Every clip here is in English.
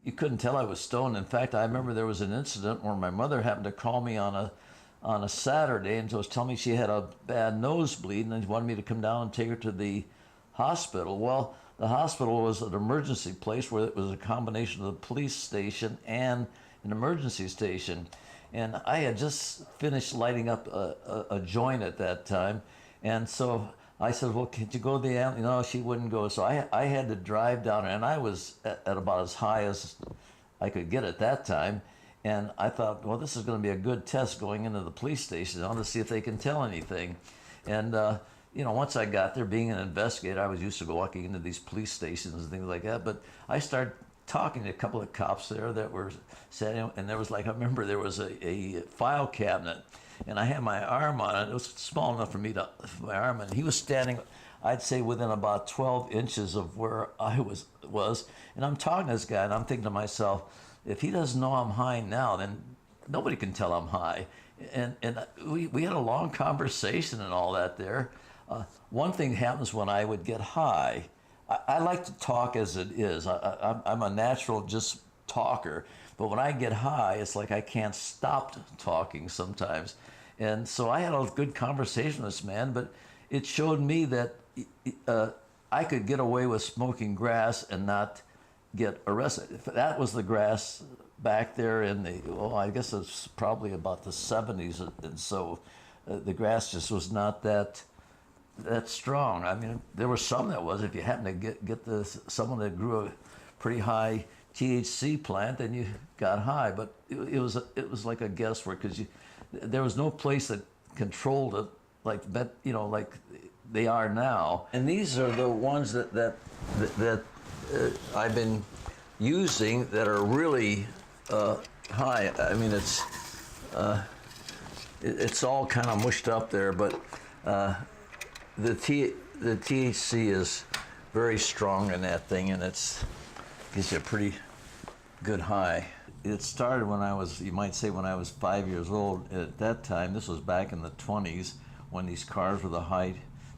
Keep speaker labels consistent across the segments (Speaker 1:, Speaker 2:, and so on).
Speaker 1: you couldn't tell I was stoned. In fact, I remember there was an incident where my mother happened to call me on a Saturday and was telling me she had a bad nosebleed and wanted me to come down and take her to the hospital. Well, the hospital was an emergency place where it was a combination of the police station and an emergency station. And I had just finished lighting up a joint at that time. And so I said, well, can't you go to the ambulance? No, she wouldn't go. So I had to drive down, and I was at about as high as I could get at that time. And I thought, well, this is going to be a good test going into the police station. I want to see if they can tell anything. And, once I got there, being an investigator, I was used to walking into these police stations and things like that. But I started talking to a couple of cops there that were sitting, and there was I remember there was a file cabinet, and I had my arm on it. It was small enough for me to put my arm in. He was standing, I'd say, within about 12 inches of where I was, and I'm talking to this guy, and I'm thinking to myself, if he doesn't know I'm high now, then nobody can tell I'm high. And we had a long conversation and all that there. One thing happens when I would get high. I like to talk as it is. I'm a natural just talker, but when I get high, it's like I can't stop talking sometimes. And so I had a good conversation with this man, but it showed me that I could get away with smoking grass and not get arrested. That was the grass back there in I guess it's probably about the 70s, and so the grass just was not that strong. I mean, there were some that was. If you happen to get someone that grew a pretty high THC plant, then you got high. But it was like a guesswork, because there was no place that controlled it like they are now. And these are the ones that I've been using that are really high. I mean, it's all kind of mushed up there, but the THC is very strong in that thing, and gives you a pretty good high. It started when you might say when I was 5 years old. At that time, this was back in the 20s, when these cars were the high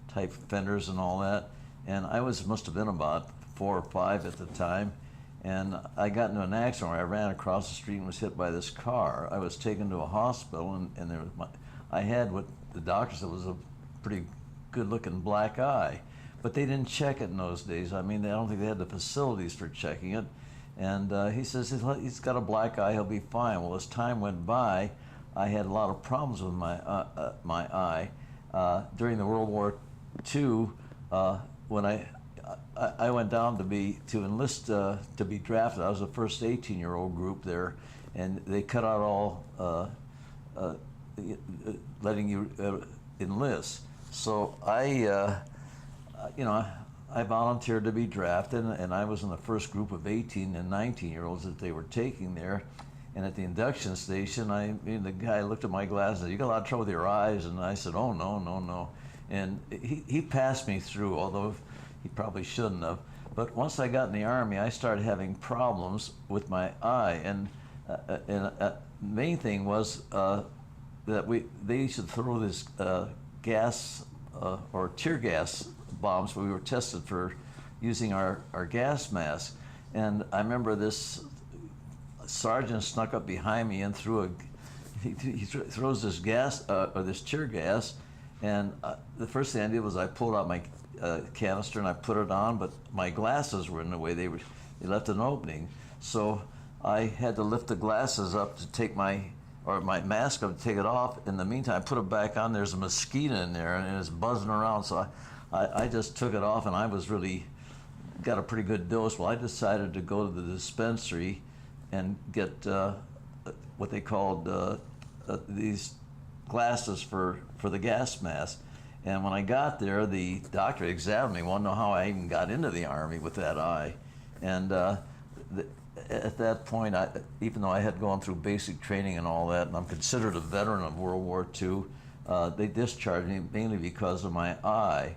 Speaker 1: type fenders and all that. And I must have been about 4 or 5 at the time. And I got into an accident where I ran across the street and was hit by this car. I was taken to a hospital, and I had what the doctor said was a pretty good-looking black eye, but they didn't check it in those days. I mean, I don't think they had the facilities for checking it. And he says he's got a black eye, he'll be fine. Well, as time went by, I had a lot of problems with my eye. During the World War II, when I went down to enlist to be drafted, I was the first 18-year-old group there, and they cut out all letting you enlist. So I volunteered to be drafted, and I was in the first group of 18 and 19-year-olds that they were taking there. And at the induction station, the guy looked at my glasses and said, "You got a lot of trouble with your eyes?" And I said, "Oh, no." And he passed me through, although he probably shouldn't have. But once I got in the Army, I started having problems with my eye. And the main thing was that they used to throw this gas or tear gas bombs. We were tested for using our gas mask, and I remember this sergeant snuck up behind me and he throws this gas or this tear gas, and the first thing I did was I pulled out my canister and I put it on, but my glasses were in the way. They left an opening, so I had to lift the glasses up to take my mask up to take it off. In the meantime, I put it back on. There's a mosquito in there, and it's buzzing around. So I just took it off, and I was really got a pretty good dose. Well, I decided to go to the dispensary and get what they called these glasses for the gas mask. And when I got there, the doctor examined me, wanted to know how I even got into the Army with that eye. And at that point, even though I had gone through basic training and all that, and I'm considered a veteran of World War II, they discharged me mainly because of my eye.